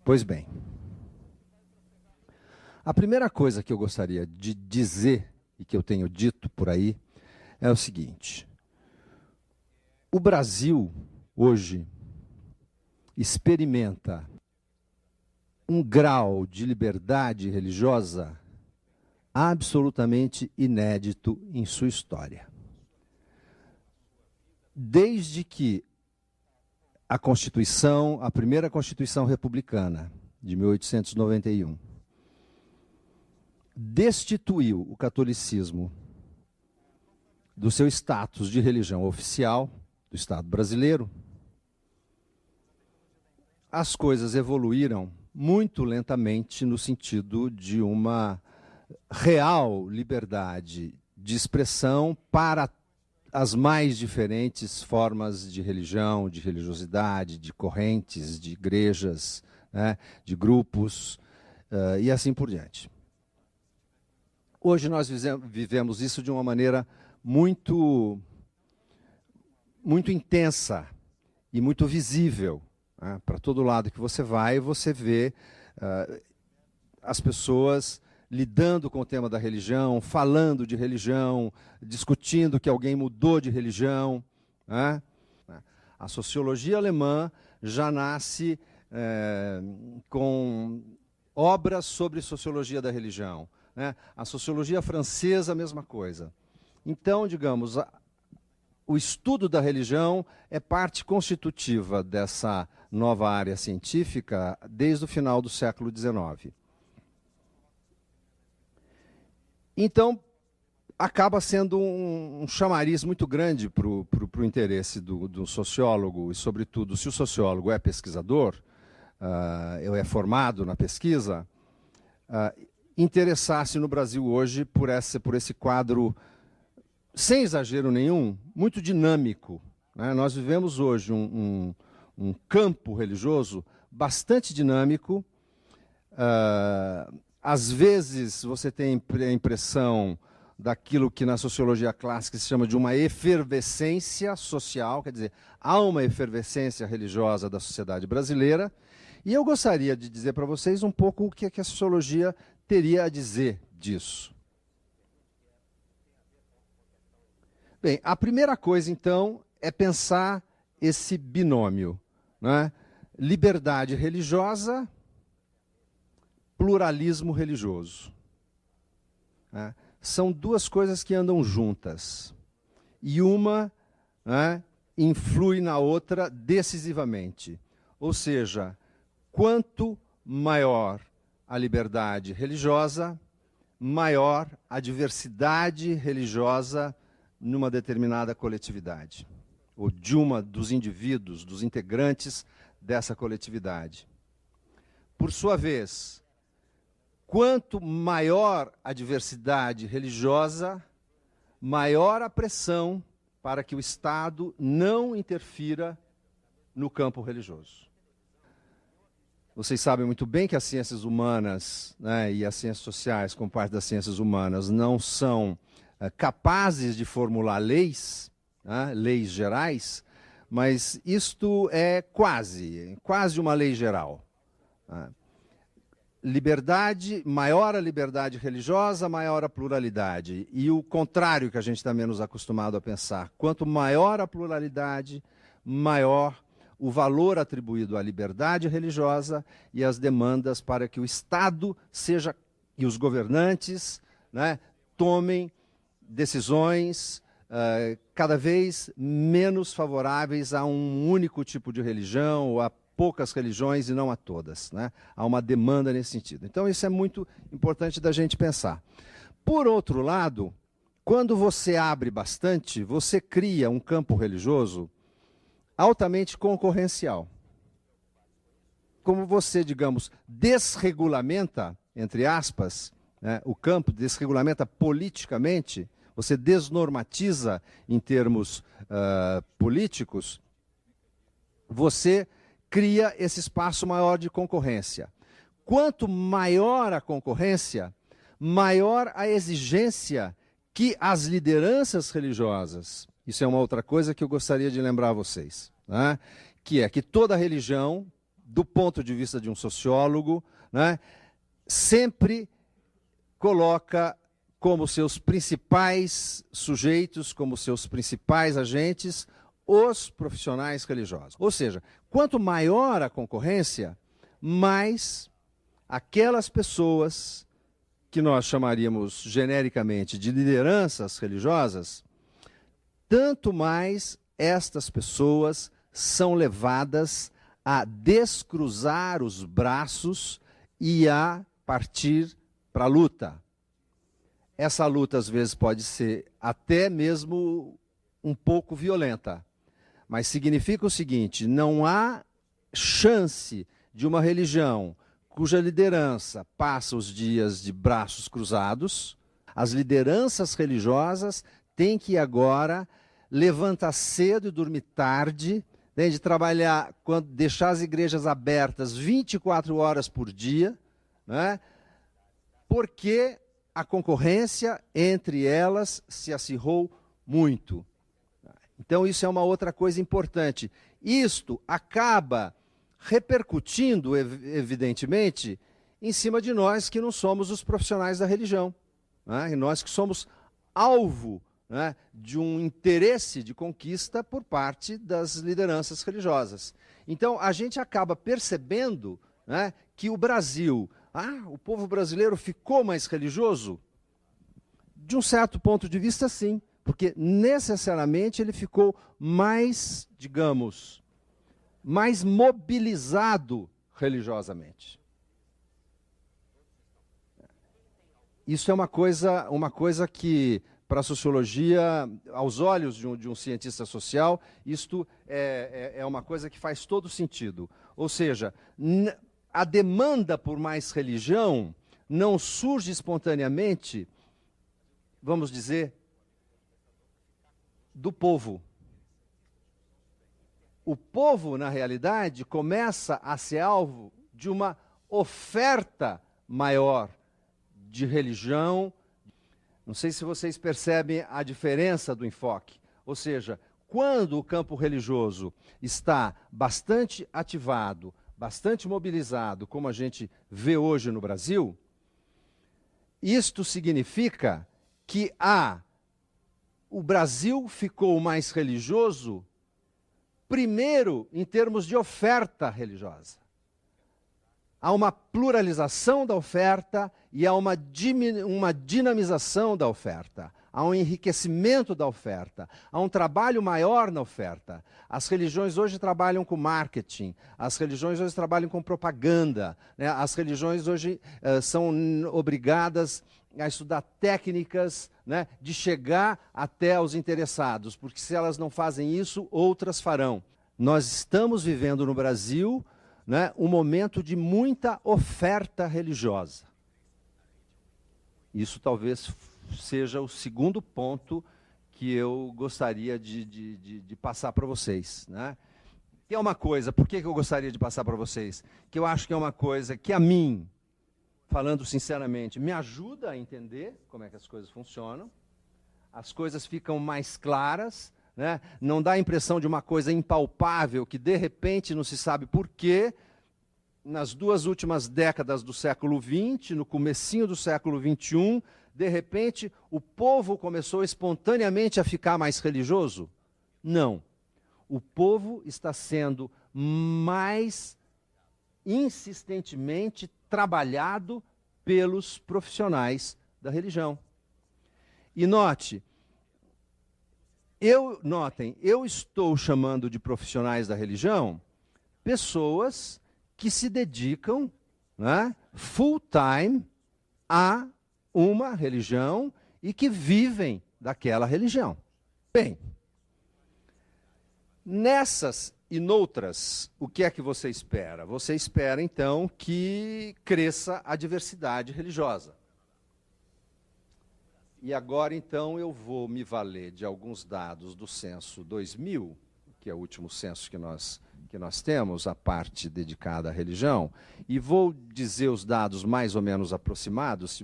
Pois bem, a primeira coisa que eu gostaria de dizer, e que eu tenho dito por aí, é o seguinte: o Brasil, hoje, experimenta um grau de liberdade religiosa absolutamente inédito em sua história. Desde que a Constituição, a primeira Constituição republicana, de 1891, destituiu o catolicismo do seu status de religião oficial do Estado brasileiro, as coisas evoluíram muito lentamente no sentido de uma real liberdade de expressão para as mais diferentes formas de religião, de religiosidade, de correntes, de igrejas, né, de grupos, e assim por diante. Hoje nós vivemos isso de uma maneira muito intensa e muito visível. Né? Para todo lado que você vai, você vê as pessoas lidando com o tema da religião, falando de religião, discutindo que alguém mudou de religião. Né? A sociologia alemã já nasce com obras sobre sociologia da religião. Né? A sociologia francesa, a mesma coisa. Então, digamos, o estudo da religião é parte constitutiva dessa nova área científica desde o final do século XIX. Então, acaba sendo um chamariz muito grande para o interesse do sociólogo, e, sobretudo, se o sociólogo é pesquisador, é formado na pesquisa, interessar-se no Brasil hoje por esse quadro, sem exagero nenhum, muito dinâmico. Né? Nós vivemos hoje um campo religioso bastante dinâmico. Às vezes você tem a impressão daquilo que na sociologia clássica se chama de uma efervescência social, quer dizer, há uma efervescência religiosa da sociedade brasileira, e eu gostaria de dizer para vocês um pouco o que a sociologia teria a dizer disso. Bem, a primeira coisa, então, é pensar esse binômio, né? Liberdade religiosa, pluralismo religioso. Né? São duas coisas que andam juntas. E uma, né, influi na outra decisivamente. Ou seja, quanto maior a liberdade religiosa, maior a diversidade religiosa numa determinada coletividade, ou dos indivíduos, dos integrantes dessa coletividade. Por sua vez, quanto maior a diversidade religiosa, maior a pressão para que o Estado não interfira no campo religioso. Vocês sabem muito bem que as ciências humanas, né, e as ciências sociais, como parte das ciências humanas, não são capazes de formular leis, né, leis gerais, mas isto é quase uma lei geral. Né? Liberdade, maior a liberdade religiosa, maior a pluralidade. E o contrário que a gente está menos acostumado a pensar. Quanto maior a pluralidade, maior o valor atribuído à liberdade religiosa e às demandas para que o Estado seja, e os governantes, né, tomem decisões cada vez menos favoráveis a um único tipo de religião ou a poucas religiões e não a todas. Né? Há uma demanda nesse sentido. Então, isso é muito importante da gente pensar. Por outro lado, quando você abre bastante, você cria um campo religioso altamente concorrencial. Como você, digamos, desregulamenta, entre aspas, né, o campo, desregulamenta politicamente, você desnormatiza em termos políticos, você cria esse espaço maior de concorrência. Quanto maior a concorrência, maior a exigência que as lideranças religiosas, isso é uma outra coisa que eu gostaria de lembrar a vocês, né? Que é que toda religião, do ponto de vista de um sociólogo, né, sempre coloca como seus principais sujeitos, como seus principais agentes, os profissionais religiosos. Ou seja, quanto maior a concorrência, mais aquelas pessoas que nós chamaríamos genericamente de lideranças religiosas, tanto mais estas pessoas são levadas a descruzar os braços e a partir para a luta. Essa luta, às vezes, pode ser até mesmo um pouco violenta, mas significa o seguinte: não há chance de uma religião cuja liderança passa os dias de braços cruzados. As lideranças religiosas têm que agora levantar cedo e dormir tarde, tem de trabalhar, deixar as igrejas abertas 24 horas por dia, né? Porque a concorrência entre elas se acirrou muito. Então isso é uma outra coisa importante. Isto acaba repercutindo, evidentemente, em cima de nós que não somos os profissionais da religião, né? E nós que somos alvo, né, de um interesse de conquista por parte das lideranças religiosas. Então a gente acaba percebendo, né, que o Brasil, o povo brasileiro ficou mais religioso? De um certo ponto de vista, sim, porque necessariamente ele ficou mais, digamos, mais mobilizado religiosamente. Isso é uma coisa que, para a sociologia, aos olhos de um cientista social, isto é uma coisa que faz todo sentido. Ou seja, a demanda por mais religião não surge espontaneamente, vamos dizer, do povo. O povo, na realidade, começa a ser alvo de uma oferta maior de religião. Não sei se vocês percebem a diferença do enfoque. Ou seja, quando o campo religioso está bastante ativado, bastante mobilizado, como a gente vê hoje no Brasil, isto significa que o Brasil ficou mais religioso, primeiro, em termos de oferta religiosa. Há uma pluralização da oferta e há uma dinamização da oferta. Há um enriquecimento da oferta. Há um trabalho maior na oferta. As religiões hoje trabalham com marketing. As religiões hoje trabalham com propaganda, né? As religiões hoje são obrigadas a estudar técnicas, né, de chegar até os interessados, porque se elas não fazem isso, outras farão. Nós estamos vivendo no Brasil, né, um momento de muita oferta religiosa. Isso talvez seja o segundo ponto que eu gostaria de passar para vocês, né? Que é uma coisa, por que eu gostaria de passar para vocês? Que eu acho que é uma coisa que a mim, falando sinceramente, me ajuda a entender como é que as coisas funcionam. As coisas ficam mais claras, né? Não dá a impressão de uma coisa impalpável que, de repente, não se sabe por quê. Nas duas últimas décadas do século XX, no comecinho do século XXI, de repente, o povo começou espontaneamente a ficar mais religioso? Não. O povo está sendo mais insistentemente trabalhado pelos profissionais da religião. E notem, eu estou chamando de profissionais da religião pessoas que se dedicam, né, full time a uma religião e que vivem daquela religião. Bem, nessas e noutras, o que é que você espera? Você espera, então, que cresça a diversidade religiosa. E agora, então, eu vou me valer de alguns dados do censo 2000, que é o último censo que nós temos, a parte dedicada à religião, e vou dizer os dados mais ou menos aproximados.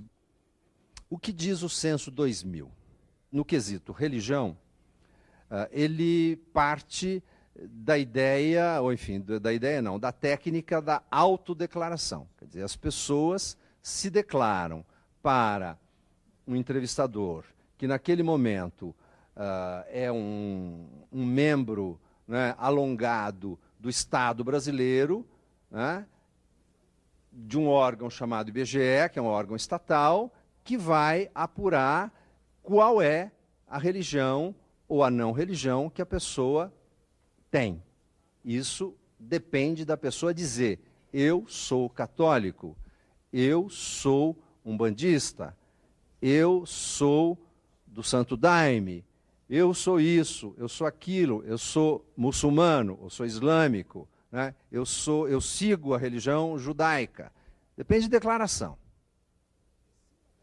O que diz o censo 2000? No quesito religião, ele parte da ideia, ou enfim, da ideia não, da técnica da autodeclaração. Quer dizer, as pessoas se declaram para um entrevistador que naquele momento é um membro, né, alongado do Estado brasileiro, né, de um órgão chamado IBGE, que é um órgão estatal, que vai apurar qual é a religião ou a não religião que a pessoa tem. Isso depende da pessoa dizer: eu sou católico, eu sou umbandista, eu sou do Santo Daime, eu sou isso, eu sou aquilo, eu sou muçulmano, eu sou islâmico, né? Eu sigo a religião judaica. Depende de declaração.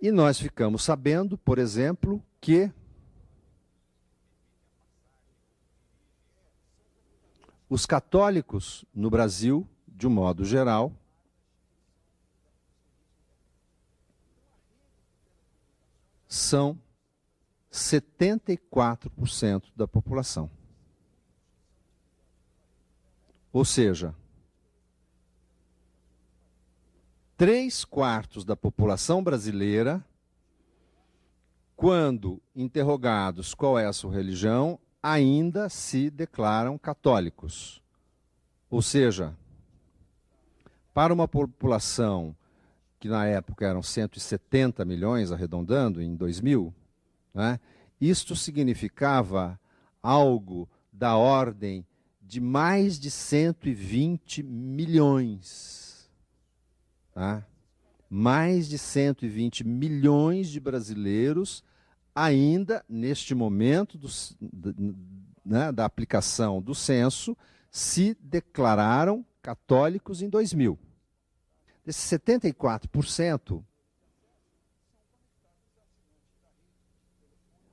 E nós ficamos sabendo, por exemplo, que os católicos no Brasil, de um modo geral, são 74% da população. Ou seja, 3/4 da população brasileira, quando interrogados qual é a sua religião, ainda se declaram católicos. Ou seja, para uma população que na época eram 170 milhões, arredondando, em 2000, né, isto significava algo da ordem de mais de 120 milhões. Tá? Mais de 120 milhões de brasileiros ainda, neste momento da aplicação do censo, se declararam católicos em 2000. Desses 74%,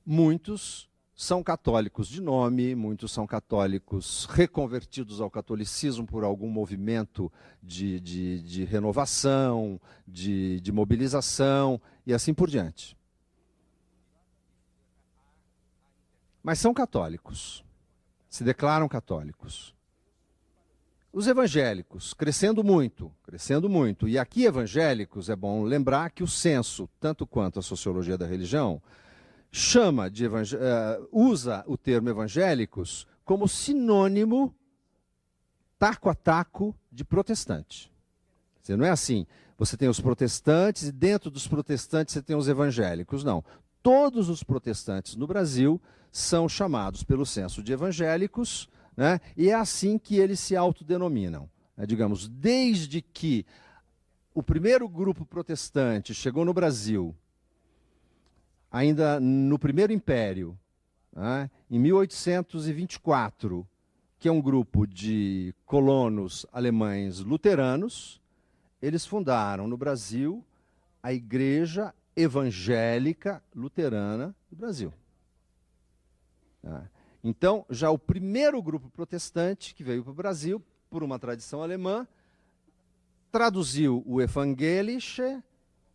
muitos são católicos de nome, muitos são católicos reconvertidos ao catolicismo por algum movimento de renovação, de mobilização e assim por diante. Mas são católicos, se declaram católicos. Os evangélicos, crescendo muito. E aqui evangélicos, é bom lembrar que o censo, tanto quanto a sociologia da religião, usa o termo evangélicos como sinônimo, taco a taco, de protestante. Quer dizer, não é assim, você tem os protestantes e dentro dos protestantes você tem os evangélicos. Não. Todos os protestantes no Brasil são chamados pelo censo de evangélicos, né? E é assim que eles se autodenominam. Digamos, desde que o primeiro grupo protestante chegou no Brasil, ainda no Primeiro Império, né, em 1824, que é um grupo de colonos alemães luteranos, eles fundaram no Brasil a Igreja Evangélica Luterana do Brasil. Então, já o primeiro grupo protestante que veio para o Brasil, por uma tradição alemã, traduziu o Evangelische,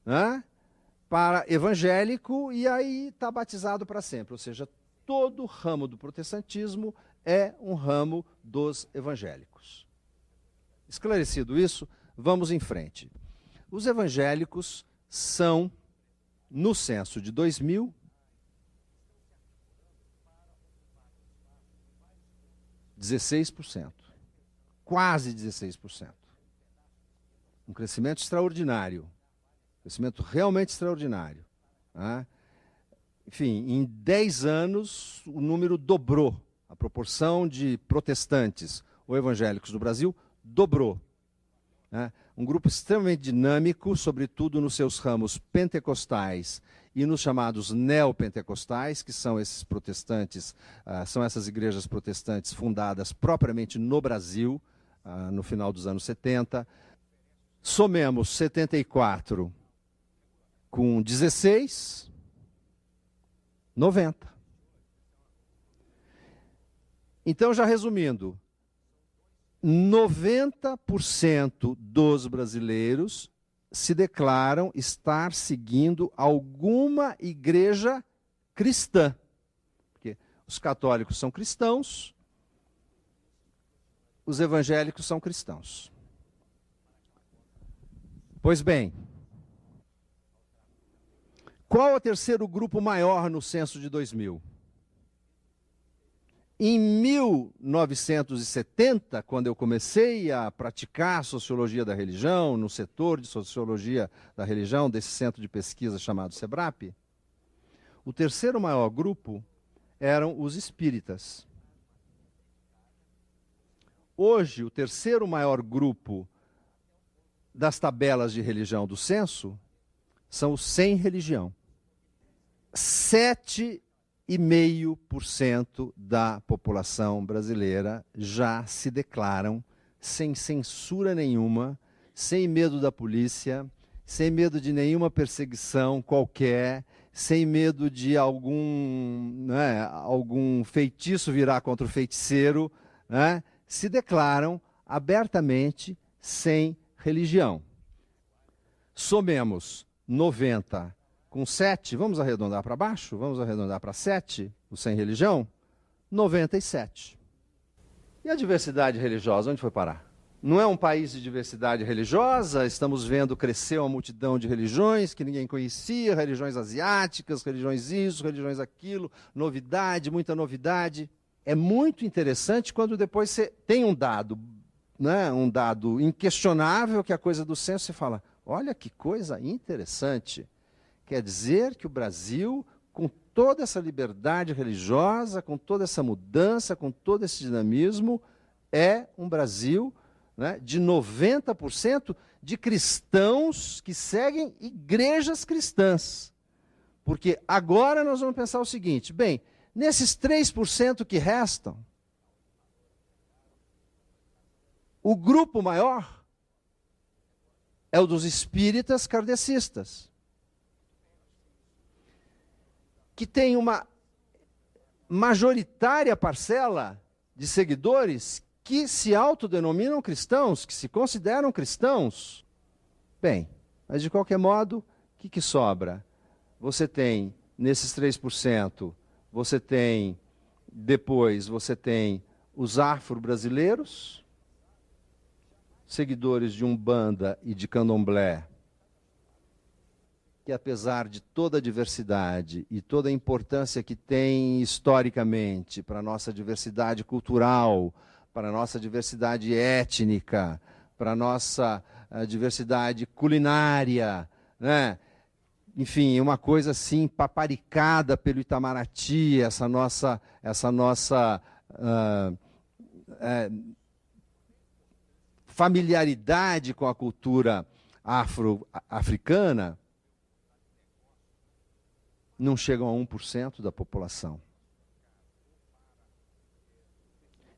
né, para evangélico, e aí está batizado para sempre. Ou seja, todo ramo do protestantismo é um ramo dos evangélicos. Esclarecido isso, vamos em frente. Os evangélicos são, no censo de 2000, 16%. Quase 16%. Um crescimento extraordinário. Crescimento realmente extraordinário. Né? Enfim, em 10 anos, o número dobrou. A proporção de protestantes ou evangélicos no Brasil dobrou. Né? Um grupo extremamente dinâmico, sobretudo nos seus ramos pentecostais e nos chamados neopentecostais, que são esses protestantes, são essas igrejas protestantes fundadas propriamente no Brasil, no final dos anos 70. Somemos 74 com 16, 90. Então, já resumindo, 90% dos brasileiros se declaram estar seguindo alguma igreja cristã. Porque os católicos são cristãos, os evangélicos são cristãos. Pois bem, qual é o terceiro grupo maior no censo de 2000? Em 1970, quando eu comecei a praticar sociologia da religião, no setor de sociologia da religião, desse centro de pesquisa chamado SEBRAP, o terceiro maior grupo eram os espíritas. Hoje, o terceiro maior grupo das tabelas de religião do censo são os sem religião. 7,5% da população brasileira já se declaram sem censura nenhuma, sem medo da polícia, sem medo de nenhuma perseguição qualquer, sem medo de algum feitiço virar contra o feiticeiro, né? Se declaram abertamente sem religião. Somemos 90 com 7, vamos arredondar para baixo? Vamos arredondar para 7, o sem religião? 97. E a diversidade religiosa, onde foi parar? Não é um país de diversidade religiosa? Estamos vendo crescer uma multidão de religiões que ninguém conhecia, religiões asiáticas, religiões isso, religiões aquilo, novidade, muita novidade. É muito interessante quando depois você tem um dado, né, um dado inquestionável, que é a coisa do censo, você fala, olha que coisa interessante. Quer dizer que o Brasil, com toda essa liberdade religiosa, com toda essa mudança, com todo esse dinamismo, é um Brasil, né, de 90% de cristãos que seguem igrejas cristãs. Porque agora nós vamos pensar o seguinte, bem, nesses 3% que restam, o grupo maior é o dos espíritas kardecistas, que tem uma majoritária parcela de seguidores que se autodenominam cristãos, que se consideram cristãos. Bem, mas de qualquer modo, o que sobra? Você tem, nesses 3%, você tem os afro-brasileiros, seguidores de Umbanda e de Candomblé, que apesar de toda a diversidade e toda a importância que tem historicamente para a nossa diversidade cultural, para a nossa diversidade étnica, para a nossa diversidade culinária, né? Enfim, uma coisa assim paparicada pelo Itamaraty, essa nossa familiaridade com a cultura africana, não chegam a 1% da população.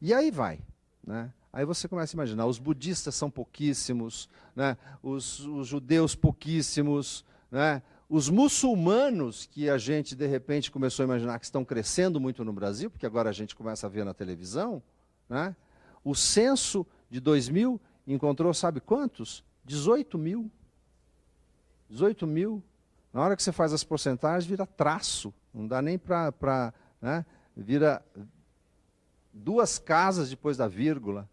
E aí vai, né? Aí você começa a imaginar, os budistas são pouquíssimos, né? Os judeus pouquíssimos, né? Os muçulmanos, que a gente de repente começou a imaginar que estão crescendo muito no Brasil, porque agora a gente começa a ver na televisão, né? O censo de 2000 encontrou, sabe quantos? 18 mil. 18 mil. Na hora que você faz as porcentagens, vira traço. Não dá nem para né? Vira 2 casas depois da vírgula.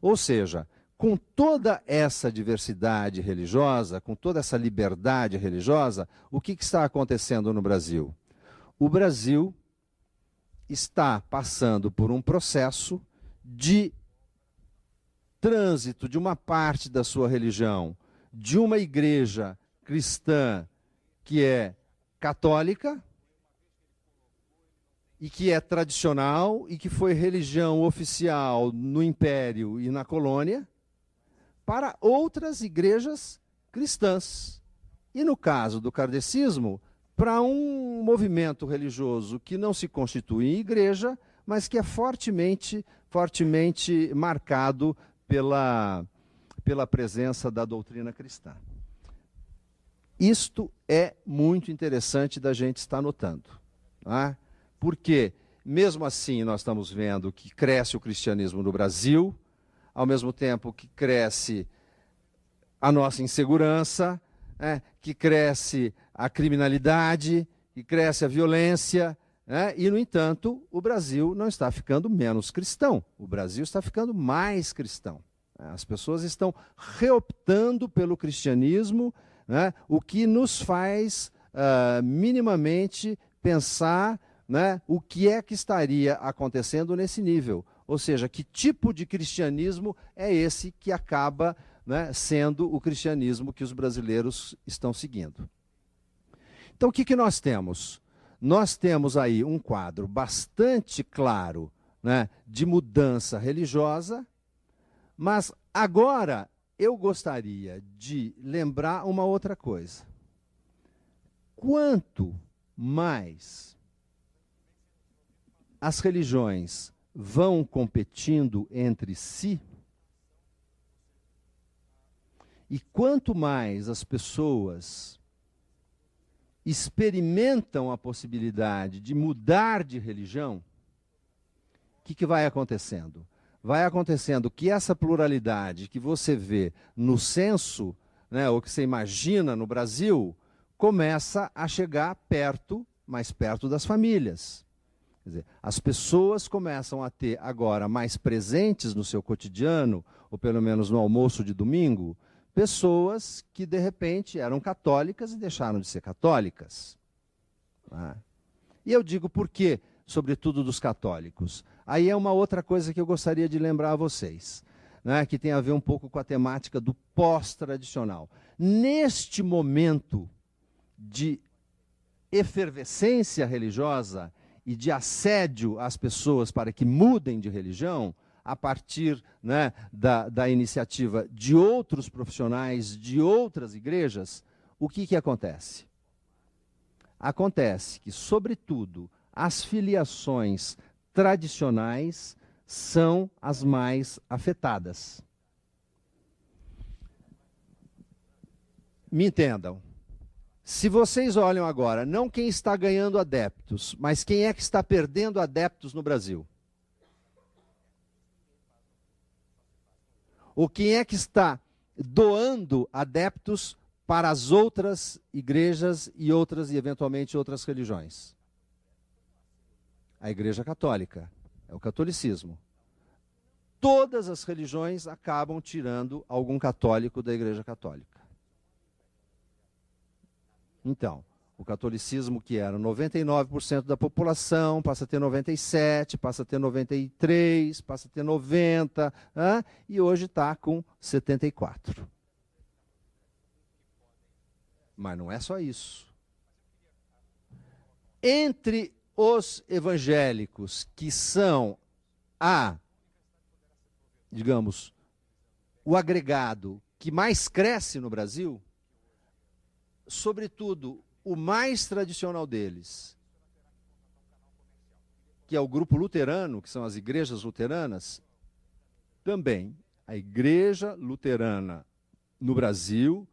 Ou seja, com toda essa diversidade religiosa, com toda essa liberdade religiosa, o que está acontecendo no Brasil? O Brasil está passando por um processo de trânsito de uma parte da sua religião, de uma igreja cristã que é católica e que é tradicional e que foi religião oficial no Império e na colônia, para outras igrejas cristãs. E no caso do kardecismo, para um movimento religioso que não se constitui em igreja, mas que é fortemente marcado pela presença da doutrina cristã. Isto é muito interessante da gente estar notando, né? Porque, mesmo assim, nós estamos vendo que cresce o cristianismo no Brasil, ao mesmo tempo que cresce a nossa insegurança, que cresce a criminalidade, que cresce a violência, né? E, no entanto, o Brasil não está ficando menos cristão, o Brasil está ficando mais cristão. As pessoas estão reoptando pelo cristianismo, né? O que nos faz minimamente pensar, né, o que é que estaria acontecendo nesse nível. Ou seja, que tipo de cristianismo é esse que acaba, né, sendo o cristianismo que os brasileiros estão seguindo. Então, o que nós temos? Nós temos aí um quadro bastante claro, né, de mudança religiosa, mas agora eu gostaria de lembrar uma outra coisa. Quanto mais as religiões vão competindo entre si, e quanto mais as pessoas experimentam a possibilidade de mudar de religião, o que vai acontecendo? Vai acontecendo que essa pluralidade que você vê no censo, né, ou que você imagina no Brasil, começa a chegar perto, mais perto das famílias. Quer dizer, as pessoas começam a ter agora mais presentes no seu cotidiano, ou pelo menos no almoço de domingo, pessoas que de repente eram católicas e deixaram de ser católicas. Né? E eu digo por quê, sobretudo dos católicos. Aí é uma outra coisa que eu gostaria de lembrar a vocês, né, que tem a ver um pouco com a temática do pós-tradicional. Neste momento de efervescência religiosa e de assédio às pessoas para que mudem de religião, a partir, né, da iniciativa de outros profissionais de outras igrejas, o que acontece? Acontece que, sobretudo, as filiações tradicionais são as mais afetadas. Me entendam. Se vocês olham agora, não quem está ganhando adeptos, mas quem é que está perdendo adeptos no Brasil? Ou quem é que está doando adeptos para as outras igrejas e eventualmente outras religiões? A Igreja Católica, é o catolicismo. Todas as religiões acabam tirando algum católico da Igreja Católica. Então, o catolicismo, que era 99% da população, passa a ter 97%, passa a ter 93%, passa a ter 90%, e hoje está com 74%. Mas não é só isso. Entre os evangélicos, que são digamos, o agregado que mais cresce no Brasil, sobretudo o mais tradicional deles, que é o grupo luterano, que são as igrejas luteranas, também a Igreja Luterana no Brasil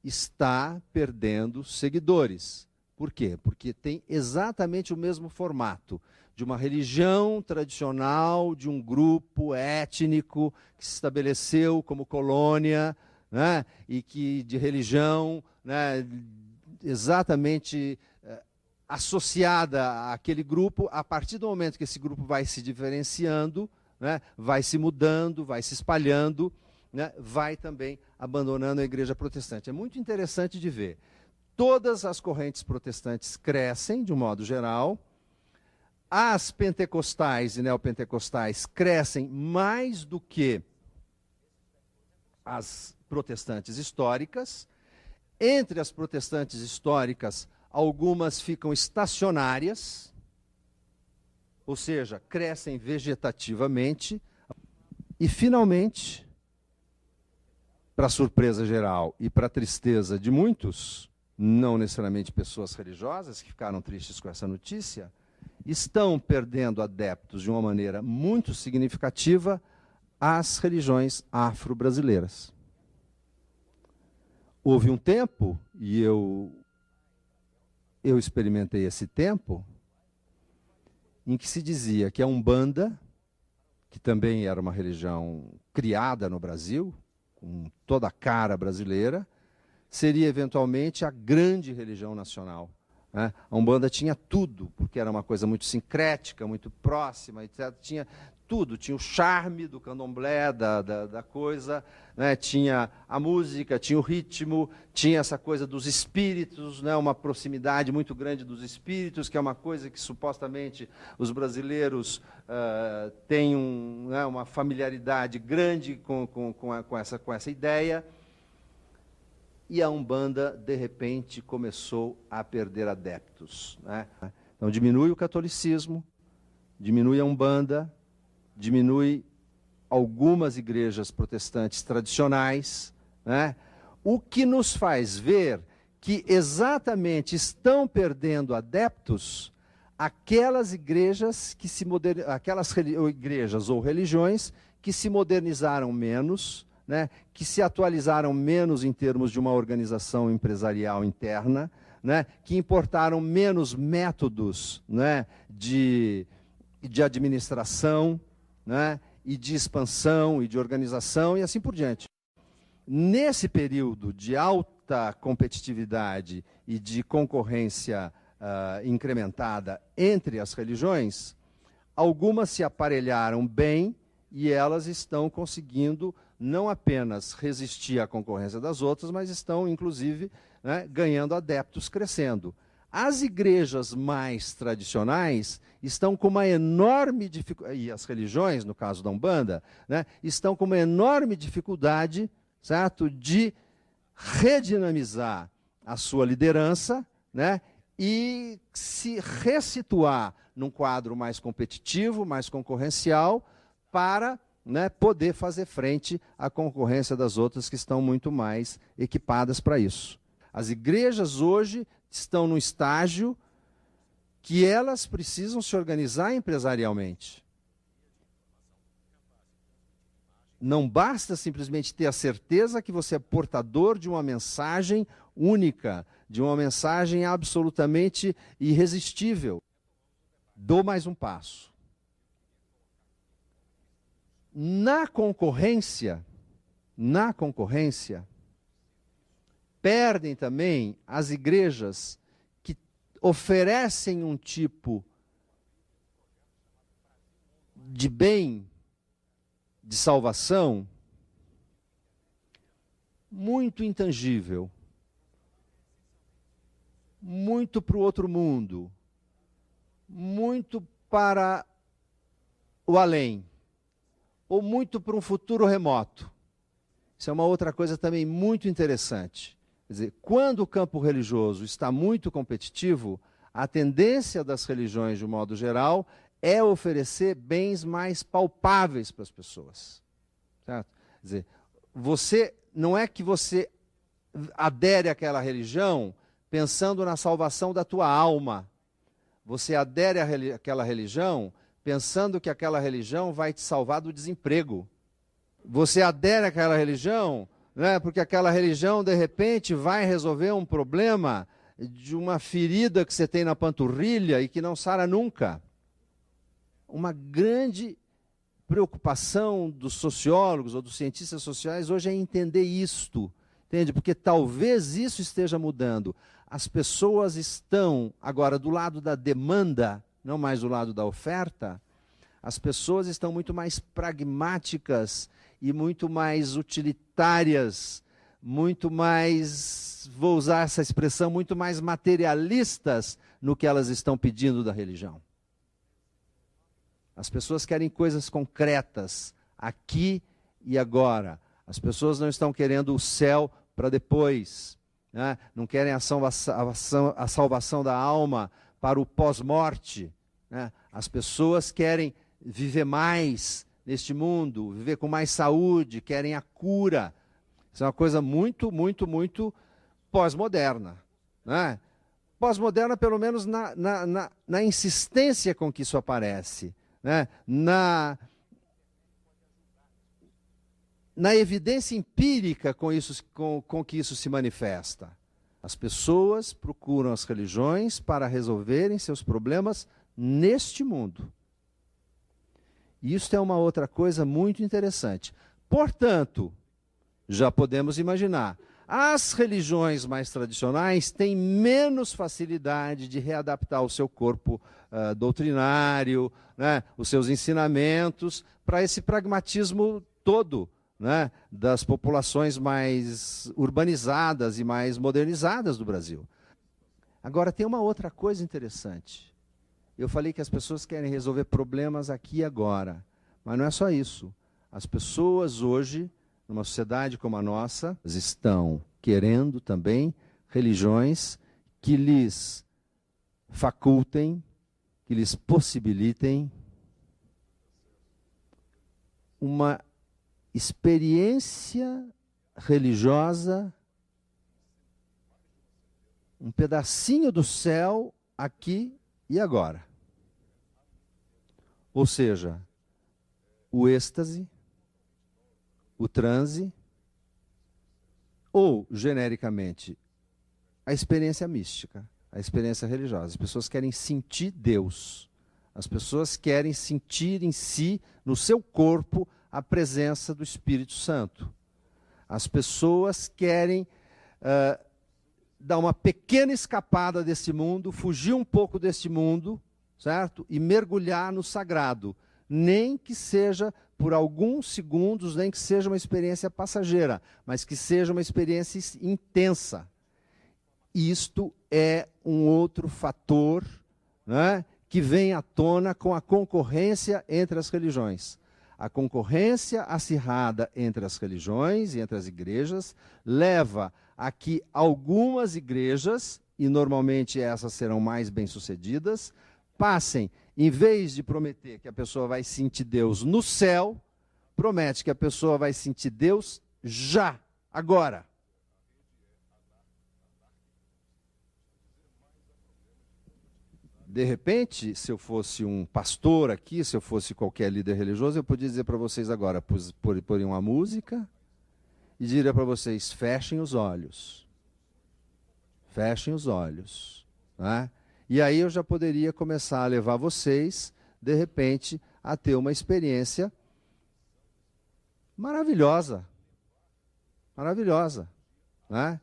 está perdendo seguidores. Por quê? Porque tem exatamente o mesmo formato de uma religião tradicional, de um grupo étnico que se estabeleceu como colônia, né, e que de religião, né, exatamente associada àquele grupo. A partir do momento que esse grupo vai se diferenciando, né, vai se mudando, vai se espalhando, né, vai também abandonando a igreja protestante. É muito interessante de ver. Todas as correntes protestantes crescem, de um modo geral. As pentecostais e neopentecostais crescem mais do que as protestantes históricas. Entre as protestantes históricas, algumas ficam estacionárias, ou seja, crescem vegetativamente. E, finalmente, para surpresa geral e para tristeza de muitos, não necessariamente pessoas religiosas que ficaram tristes com essa notícia, estão perdendo adeptos de uma maneira muito significativa às religiões afro-brasileiras. Houve um tempo, e eu experimentei esse tempo, em que se dizia que a Umbanda, que também era uma religião criada no Brasil, com toda a cara brasileira, seria eventualmente a grande religião nacional. né? A Umbanda tinha tudo, porque era uma coisa muito sincrética, muito próxima, etc. Tinha tudo, tinha o charme do candomblé, da coisa, né? Tinha a música, tinha o ritmo, tinha essa coisa dos espíritos, né? Uma proximidade muito grande dos espíritos, que é uma coisa que supostamente os brasileiros têm né? Uma familiaridade grande com essa ideia. E a Umbanda, de repente, começou a perder adeptos, né? Então, diminui o catolicismo, diminui a Umbanda, diminui algumas igrejas protestantes tradicionais, né? O que nos faz ver que exatamente estão perdendo adeptos aquelas igrejas que aquelas igrejas ou religiões que se modernizaram menos, né, que se atualizaram menos em termos de uma organização empresarial interna, né, que importaram menos métodos, né, de administração, né, e de expansão e de organização e assim por diante. Nesse período de alta competitividade e de concorrência incrementada entre as religiões, algumas se aparelharam bem e elas estão conseguindo não apenas resistir à concorrência das outras, mas estão, inclusive, né, ganhando adeptos, crescendo. As igrejas mais tradicionais estão com uma enorme dificuldade, e as religiões, no caso da Umbanda, né, estão com uma enorme dificuldade, certo, de redinamizar a sua liderança, né, e se ressituar num quadro mais competitivo, mais concorrencial, para, né, poder fazer frente à concorrência das outras que estão muito mais equipadas para isso. As igrejas hoje estão no estágio que elas precisam se organizar empresarialmente. Não basta simplesmente ter a certeza que você é portador de uma mensagem única, de uma mensagem absolutamente irresistível. Dou mais um passo. Na concorrência, perdem também as igrejas que oferecem um tipo de bem, de salvação, muito intangível, muito para o outro mundo, muito para o além, ou muito para um futuro remoto. Isso é uma outra coisa também muito interessante. Quer dizer, quando o campo religioso está muito competitivo, a tendência das religiões, de um modo geral, é oferecer bens mais palpáveis para as pessoas. Certo? Quer dizer, não é que você adere àquela religião pensando na salvação da tua alma. Você adere àquela religião pensando que aquela religião vai te salvar do desemprego. Você adere àquela religião, né, porque aquela religião, de repente, vai resolver um problema de uma ferida que você tem na panturrilha e que não sara nunca. Uma grande preocupação dos sociólogos ou dos cientistas sociais hoje é entender isto, entende? Porque talvez isso esteja mudando. As pessoas estão agora do lado da demanda, não mais do lado da oferta. As pessoas estão muito mais pragmáticas e muito mais utilitárias, muito mais, vou usar essa expressão, muito mais materialistas no que elas estão pedindo da religião. As pessoas querem coisas concretas, aqui e agora. As pessoas não estão querendo o céu para depois, né? Não querem a salvação da alma para o pós-morte, né? As pessoas querem viver mais neste mundo, viver com mais saúde, querem a cura. Isso é uma coisa muito, muito, muito pós-moderna, né? Pós-moderna, pelo menos na insistência com que isso aparece, né? Na evidência empírica com que isso se manifesta. As pessoas procuram as religiões para resolverem seus problemas neste mundo. E isso é uma outra coisa muito interessante. Portanto, já podemos imaginar, as religiões mais tradicionais têm menos facilidade de readaptar o seu corpo doutrinário, né, os seus ensinamentos, para esse pragmatismo todo, né, das populações mais urbanizadas e mais modernizadas do Brasil. Agora, tem uma outra coisa interessante. Eu falei que as pessoas querem resolver problemas aqui e agora, mas não é só isso. As pessoas hoje, numa sociedade como a nossa, estão querendo também religiões que lhes facultem, que lhes possibilitem uma experiência religiosa, um pedacinho do céu aqui e agora. Ou seja, o êxtase, o transe, ou, genericamente, a experiência mística, a experiência religiosa. As pessoas querem sentir Deus. As pessoas querem sentir em si, no seu corpo, a presença do Espírito Santo. As pessoas querem dar uma pequena escapada desse mundo, fugir um pouco deste mundo, certo? E mergulhar no sagrado. Nem que seja por alguns segundos, nem que seja uma experiência passageira, mas que seja uma experiência intensa. Isto é um outro fator, né, que vem à tona com a concorrência entre as religiões. A concorrência acirrada entre as religiões e entre as igrejas leva a que algumas igrejas, e normalmente essas serão mais bem-sucedidas, passem, em vez de prometer que a pessoa vai sentir Deus no céu, promete que a pessoa vai sentir Deus já, agora. De repente, se eu fosse um pastor aqui, se eu fosse qualquer líder religioso, eu podia dizer para vocês agora, porem uma música e diria para vocês, fechem os olhos. Fechem os olhos. Né? E aí eu já poderia começar a levar vocês, de repente, a ter uma experiência maravilhosa. Maravilhosa. Né?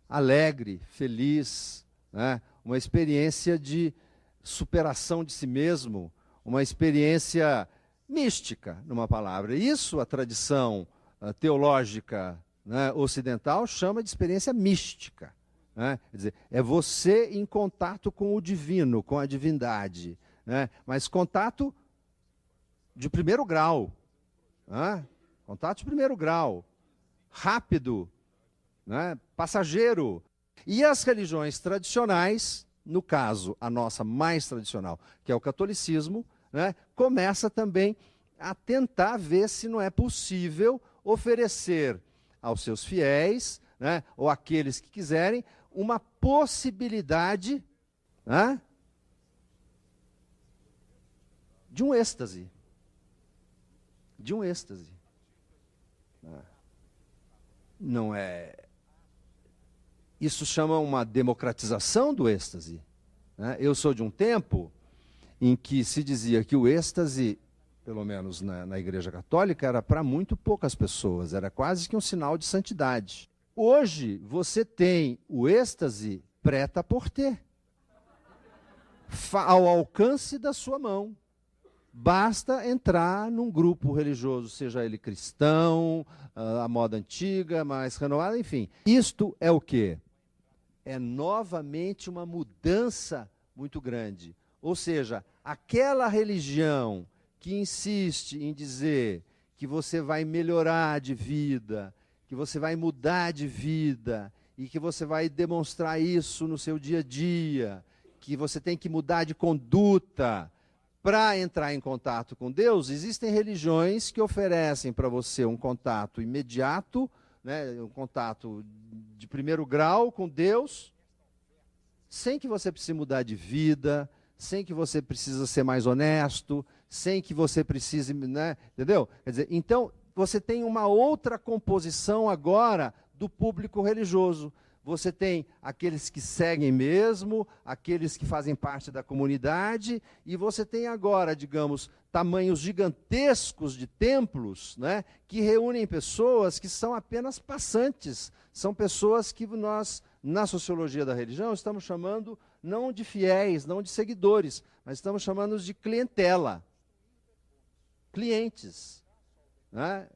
Alegre, feliz. Né? Uma experiência de superação de si mesmo, uma experiência mística, numa palavra. Isso a tradição teológica, né, ocidental chama de experiência mística. Né? Quer dizer, é você em contato com o divino, com a divindade, né? Mas contato de primeiro grau. Né? Contato de primeiro grau. Rápido, né? Passageiro. E as religiões tradicionais, no caso, a nossa mais tradicional, que é o catolicismo, né, começa também a tentar ver se não é possível oferecer aos seus fiéis, né, ou àqueles que quiserem, uma possibilidade, né, de um êxtase. De um êxtase. Não é... Isso chama uma democratização do êxtase. Né? Eu sou de um tempo em que se dizia que o êxtase, pelo menos na Igreja Católica, era para muito poucas pessoas, era quase que um sinal de santidade. Hoje, você tem o êxtase prêt-à-porter, ao alcance da sua mão. Basta entrar num grupo religioso, seja ele cristão, a moda antiga, mais renovada, enfim. Isto é o quê? É novamente uma mudança muito grande. Ou seja, aquela religião que insiste em dizer que você vai melhorar de vida, que você vai mudar de vida, e que você vai demonstrar isso no seu dia a dia, que você tem que mudar de conduta para entrar em contato com Deus, existem religiões que oferecem para você um contato imediato, né, um contato de primeiro grau com Deus, sem que você precise mudar de vida, sem que você precise ser mais honesto, sem que você precise, né, entendeu? Quer dizer, então, você tem uma outra composição agora do público religioso. você tem aqueles que seguem mesmo, aqueles que fazem parte da comunidade, e você tem agora, digamos, tamanhos gigantescos de templos, né, que reúnem pessoas que são apenas passantes, são pessoas que nós, na sociologia da religião, estamos chamando não de fiéis, não de seguidores, mas estamos chamando de clientela, clientes, né?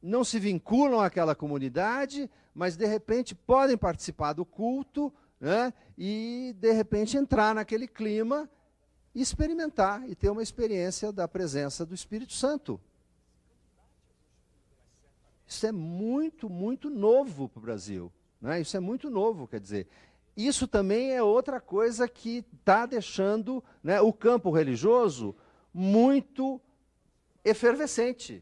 Não se vinculam àquela comunidade, mas de repente podem participar do culto, né? E de repente entrar naquele clima e experimentar e ter uma experiência da presença do Espírito Santo. Isso é muito, muito novo para o Brasil, né? Isso é muito novo, quer dizer, isso também é outra coisa que está deixando, né, o campo religioso muito efervescente,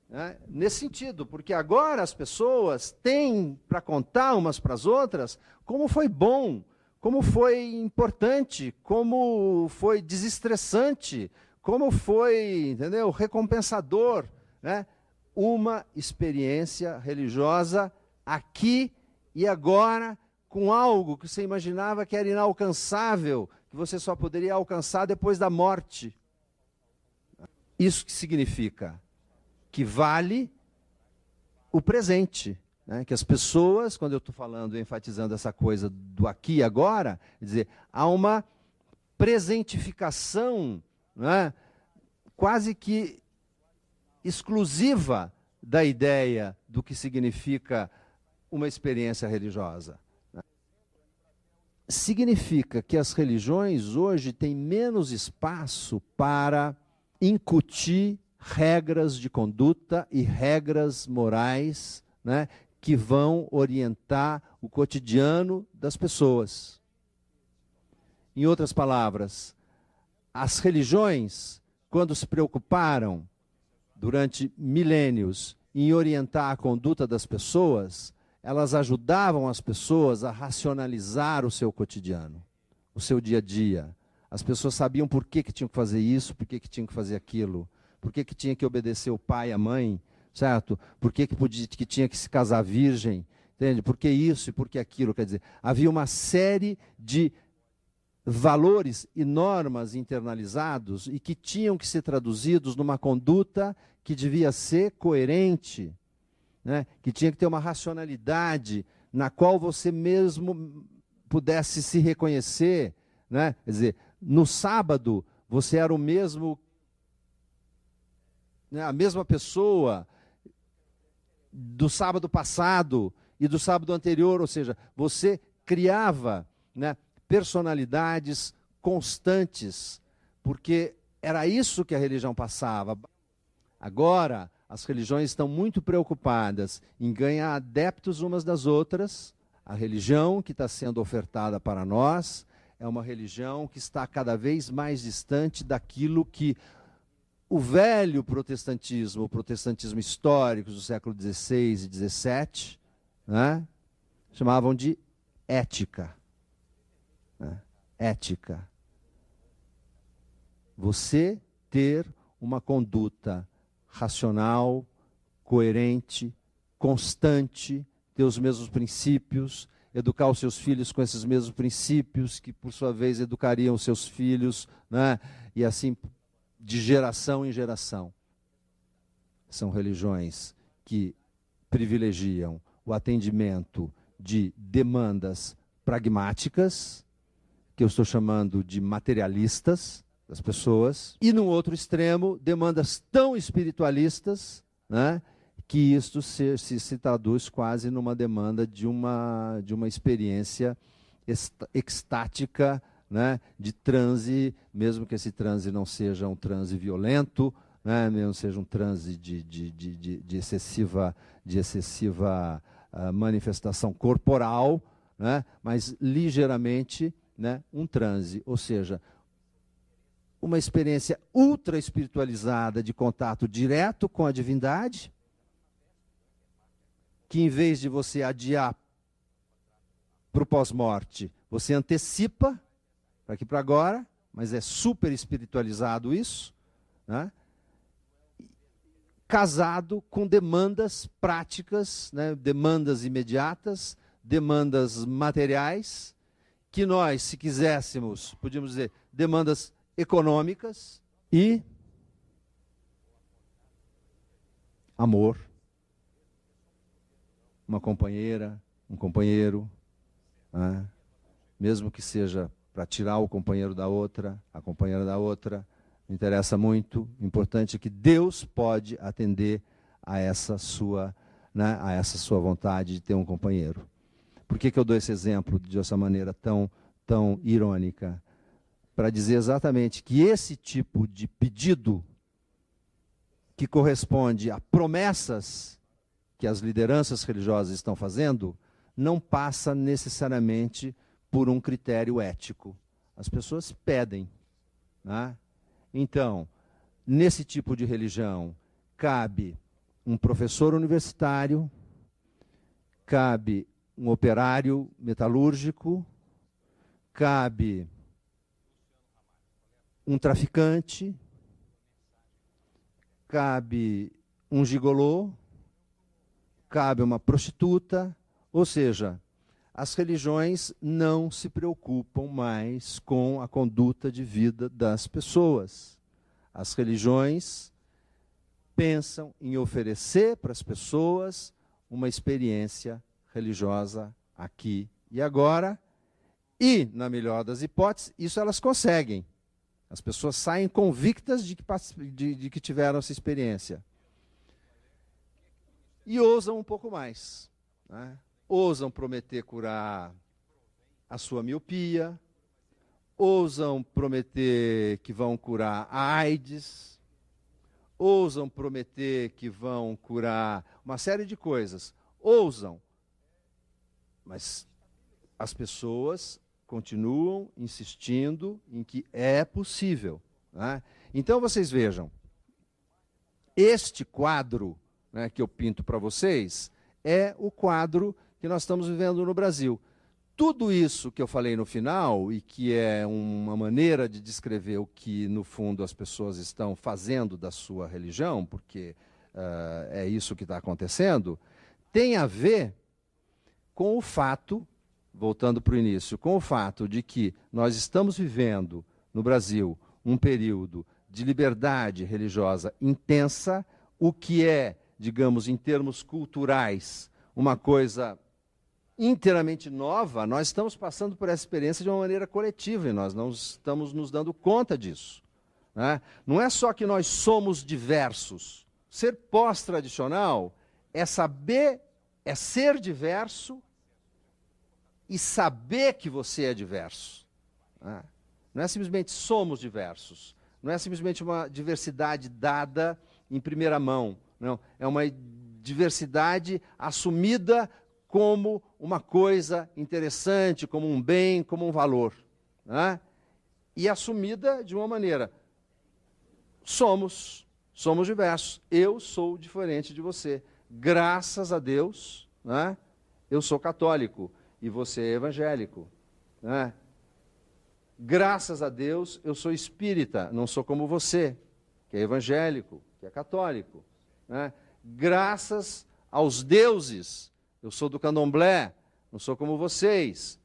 né, nesse sentido, porque agora as pessoas têm para contar umas para as outras como foi bom, como foi importante, como foi desestressante, como foi, entendeu, recompensador, né, uma experiência religiosa aqui e agora, com algo que você imaginava que era inalcançável, que você só poderia alcançar depois da morte. Isso que significa que vale o presente, né? Que as pessoas, quando eu estou falando, enfatizando essa coisa do aqui e agora, quer dizer, há uma presentificação, né, quase que exclusiva da ideia do que significa uma experiência religiosa. Significa que as religiões hoje têm menos espaço para incutir regras de conduta e regras morais, né, que vão orientar o cotidiano das pessoas. Em outras palavras, as religiões, quando se preocuparam durante milênios em orientar a conduta das pessoas, elas ajudavam as pessoas a racionalizar o seu cotidiano, o seu dia a dia. As pessoas sabiam por que tinham que fazer isso, por que tinham que fazer aquilo, por que tinha que obedecer o pai e a mãe, certo? Por que tinha que se casar virgem, entende? Por que isso e por que aquilo? Quer dizer, havia uma série de valores e normas internalizados e que tinham que ser traduzidos numa conduta que devia ser coerente, né? Que tinha que ter uma racionalidade na qual você mesmo pudesse se reconhecer, né? Quer dizer, no sábado você era o mesmo, né, a mesma pessoa do sábado passado e do sábado anterior, ou seja, você criava, né, personalidades constantes, porque era isso que a religião passava. Agora, as religiões estão muito preocupadas em ganhar adeptos umas das outras. A religião que está sendo ofertada para nós é uma religião que está cada vez mais distante daquilo que o velho protestantismo, o protestantismo histórico do século XVI e XVII, né, chamavam de ética. Né? Ética. Você ter uma conduta racional, coerente, constante, ter os mesmos princípios, educar os seus filhos com esses mesmos princípios, que por sua vez educariam os seus filhos, né? E assim de geração em geração. São religiões que privilegiam o atendimento de demandas pragmáticas, que eu estou chamando de materialistas, das pessoas, e no outro extremo, demandas tão espiritualistas, né, que isto se traduz quase numa demanda de uma experiência extática, né, de transe, mesmo que esse transe não seja um transe violento, né, mesmo seja um transe de excessiva manifestação corporal, né, mas ligeiramente, né, um transe, ou seja, uma experiência ultra espiritualizada de contato direto com a divindade, que em vez de você adiar para o pós-morte, você antecipa para aqui para agora, mas é super espiritualizado isso, né? Casado com demandas práticas, né, demandas imediatas, demandas materiais, que nós, se quiséssemos, podíamos dizer, demandas econômicas e amor, uma companheira, um companheiro, né? Mesmo que seja para tirar o companheiro da outra, a companheira da outra, me interessa muito. O importante é que Deus pode atender a essa sua, né, a essa sua vontade de ter um companheiro. Por que eu dou esse exemplo dessa maneira tão irônica? Para dizer exatamente que esse tipo de pedido, que corresponde a promessas que as lideranças religiosas estão fazendo, não passa necessariamente por um critério ético. As pessoas pedem, né? Então, nesse tipo de religião, cabe um professor universitário, cabe um operário metalúrgico, cabe um traficante, cabe um gigolô, cabe uma prostituta, ou seja, as religiões não se preocupam mais com a conduta de vida das pessoas. As religiões pensam em oferecer para as pessoas uma experiência religiosa aqui e agora, e, na melhor das hipóteses, isso elas conseguem. As pessoas saem convictas de que tiveram essa experiência. E ousam um pouco mais, né? Ousam prometer curar a sua miopia, ousam prometer que vão curar a AIDS, ousam prometer que vão curar uma série de coisas. Ousam, mas as pessoas continuam insistindo em que é possível, né? Então vocês vejam, este quadro, né, que eu pinto para vocês é o quadro que nós estamos vivendo no Brasil. Tudo isso que eu falei no final, e que é uma maneira de descrever o que, no fundo, as pessoas estão fazendo da sua religião, porque é isso que está acontecendo, tem a ver com o fato, voltando para o início, com o fato de que nós estamos vivendo, no Brasil, um período de liberdade religiosa intensa, o que é, digamos, em termos culturais, uma coisa inteiramente nova. Nós estamos passando por essa experiência de uma maneira coletiva e nós não estamos nos dando conta disso, né? Não é só que nós somos diversos. Ser pós-tradicional é ser diverso e saber que você é diverso, né? Não é simplesmente somos diversos, não é simplesmente uma diversidade dada em primeira mão, não, é uma diversidade assumida como uma coisa interessante, como um bem, como um valor, né? E assumida de uma maneira, somos diversos, eu sou diferente de você, graças a Deus, né? Eu sou católico e você é evangélico, né? Graças a Deus eu sou espírita, não sou como você, que é evangélico, que é católico, né? Graças aos deuses, eu sou do candomblé, não sou como vocês,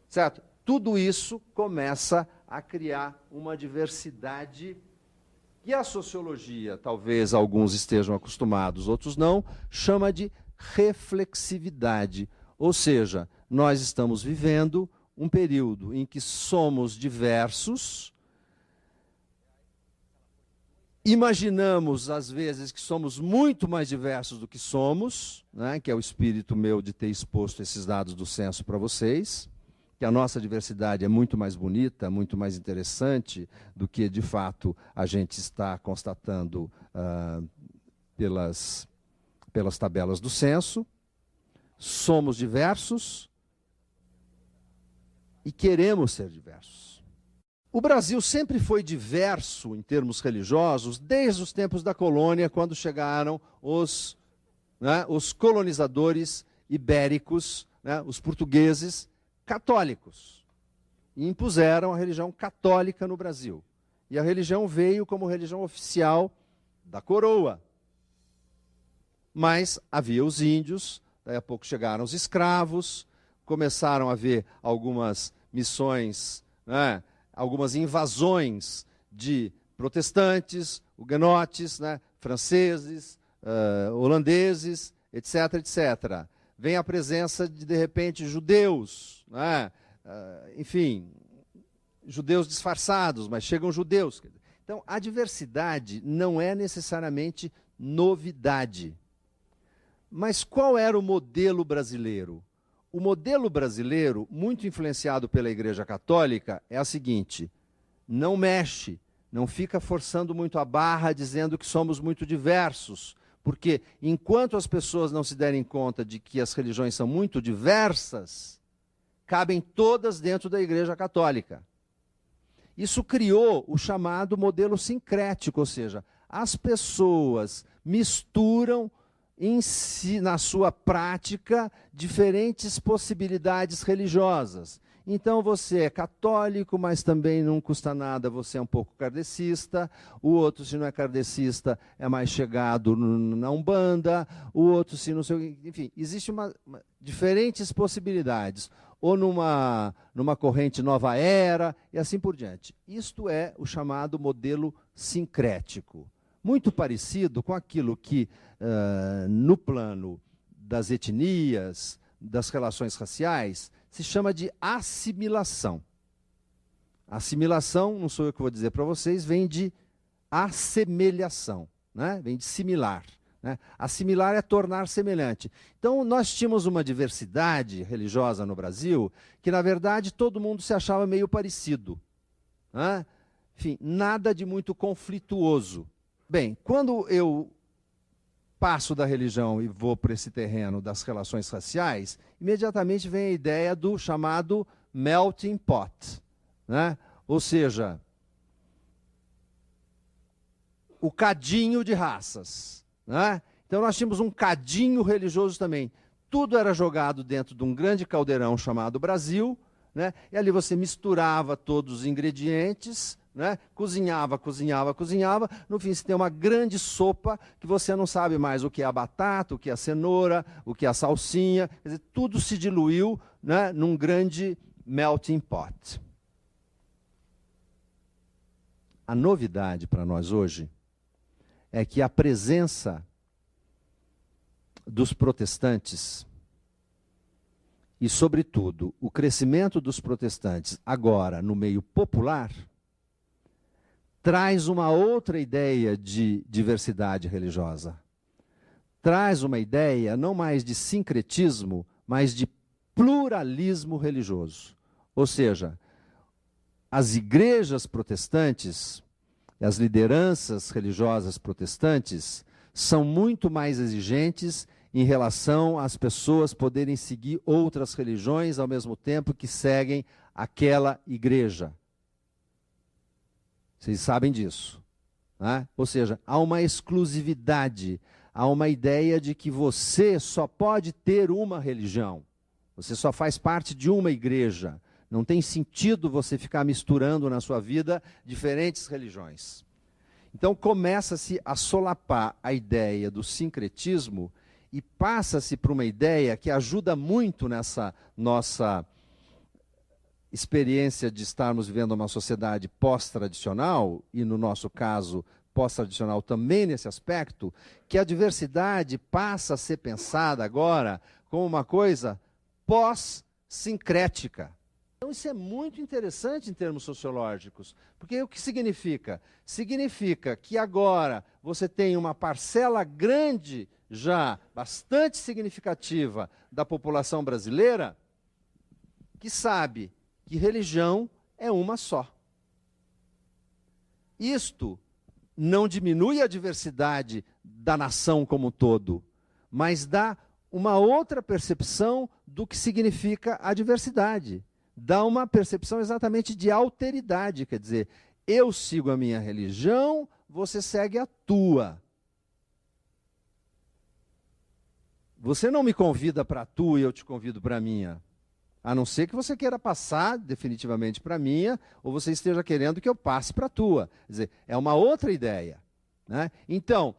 certo? Tudo isso começa a criar uma diversidade que a sociologia, talvez alguns estejam acostumados, outros não, chama de reflexividade. Ou seja, nós estamos vivendo um período em que somos diversos, imaginamos, às vezes, que somos muito mais diversos do que somos, né, que é o espírito meu de ter exposto esses dados do censo para vocês, que a nossa diversidade é muito mais bonita, muito mais interessante do que, de fato, a gente está constatando pelas tabelas do censo. Somos diversos e queremos ser diversos. O Brasil sempre foi diverso em termos religiosos desde os tempos da colônia, quando chegaram os colonizadores ibéricos, né, os portugueses católicos, e impuseram a religião católica no Brasil. E a religião veio como religião oficial da coroa. Mas havia os índios daí a pouco chegaram os escravos, começaram a haver algumas missões, né, algumas invasões de protestantes, huguenotes, né, franceses, holandeses, etc., etc. Vem a presença de repente, judeus, né, enfim, judeus disfarçados, mas chegam judeus. Então, a diversidade não é necessariamente novidade. Mas qual era o modelo brasileiro? O modelo brasileiro, muito influenciado pela Igreja Católica, é o seguinte: não mexe, não fica forçando muito a barra, dizendo que somos muito diversos, porque enquanto as pessoas não se derem conta de que as religiões são muito diversas, cabem todas dentro da Igreja Católica. Isso criou o chamado modelo sincrético, ou seja, as pessoas misturam na sua prática diferentes possibilidades religiosas. Então você é católico, mas também não custa nada, você é um pouco kardecista, o outro, se não é kardecista, é mais chegado na Umbanda, o outro, se não sei, enfim, existem diferentes possibilidades, ou numa corrente nova era, e assim por diante. Isto é o chamado modelo sincrético. Muito parecido com aquilo que, no plano das etnias, das relações raciais, se chama de assimilação. Assimilação, não sou eu que vou dizer para vocês, vem de assemelhação, né? Vem de similar. Né? Assimilar é tornar semelhante. Então, nós tínhamos uma diversidade religiosa no Brasil que, na verdade, todo mundo se achava meio parecido. Né? Enfim, nada de muito conflituoso. Bem, quando eu passo da religião e vou para esse terreno das relações raciais, imediatamente vem a ideia do chamado melting pot, né? Ou seja, o cadinho de raças. Né? Então nós tínhamos um cadinho religioso também. Tudo era jogado dentro de um grande caldeirão chamado Brasil, né? E ali você misturava todos os ingredientes, né? Cozinhava, cozinhava, cozinhava. No fim, você tem uma grande sopa que você não sabe mais o que é a batata, o que é a cenoura, o que é a salsinha. Quer dizer, tudo se diluiu, né, num grande melting pot. A novidade para nós hoje é que a presença dos protestantes e, sobretudo, o crescimento dos protestantes agora no meio popular traz uma outra ideia de diversidade religiosa. Traz uma ideia não mais de sincretismo, mas de pluralismo religioso. Ou seja, as igrejas protestantes, as lideranças religiosas protestantes, são muito mais exigentes em relação às pessoas poderem seguir outras religiões ao mesmo tempo que seguem aquela igreja. Vocês sabem disso. Né? Ou seja, há uma exclusividade, há uma ideia de que você só pode ter uma religião. Você só faz parte de uma igreja. Não tem sentido você ficar misturando na sua vida diferentes religiões. Então começa-se a solapar a ideia do sincretismo e passa-se para uma ideia que ajuda muito nessa nossa experiência de estarmos vivendo uma sociedade pós-tradicional, e no nosso caso, pós-tradicional também nesse aspecto, que a diversidade passa a ser pensada agora como uma coisa pós-sincrética. Então isso é muito interessante em termos sociológicos, porque o que significa? Significa que agora você tem uma parcela grande, já bastante significativa, da população brasileira que sabe que religião é uma só. Isto não diminui a diversidade da nação como um todo, mas dá uma outra percepção do que significa a diversidade. Dá uma percepção exatamente de alteridade, quer dizer, eu sigo a minha religião, você segue a tua. Você não me convida para a tua e eu te convido para a minha. A não ser que você queira passar definitivamente para a minha, ou você esteja querendo que eu passe para a tua. Quer dizer, é uma outra ideia. Né? Então,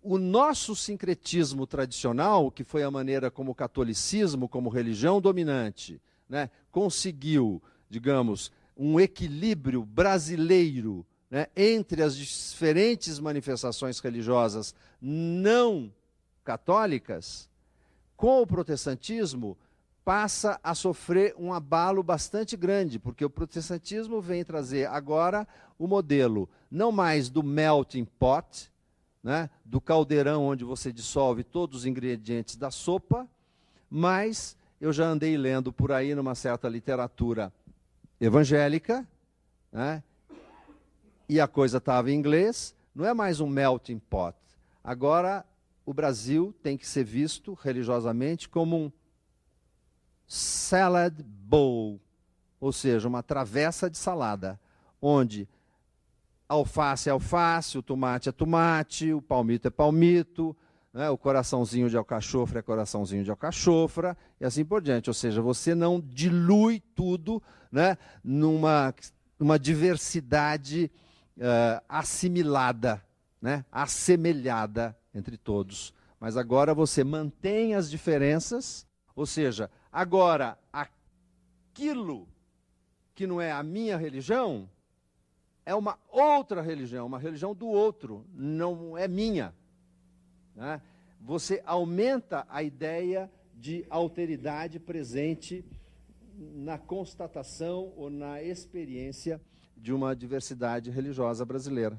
o nosso sincretismo tradicional, que foi a maneira como o catolicismo, como religião dominante, né, conseguiu, digamos, um equilíbrio brasileiro, né, entre as diferentes manifestações religiosas não católicas, com o protestantismo passa a sofrer um abalo bastante grande, porque o protestantismo vem trazer agora o modelo não mais do melting pot, né, do caldeirão onde você dissolve todos os ingredientes da sopa, mas eu já andei lendo por aí numa certa literatura evangélica, né, e a coisa estava em inglês, não é mais um melting pot. Agora, o Brasil tem que ser visto religiosamente como um salad bowl, ou seja, uma travessa de salada, onde alface é alface, o tomate é tomate, o palmito é palmito, né, o coraçãozinho de alcachofra é coraçãozinho de alcachofra, e assim por diante. Ou seja, você não dilui tudo, né, numa diversidade assimilada, né, assemelhada entre todos. Mas agora você mantém as diferenças, ou seja, agora aquilo que não é a minha religião é uma outra religião, uma religião do outro, não é minha. Né? Você aumenta a ideia de alteridade presente na constatação ou na experiência de uma diversidade religiosa brasileira.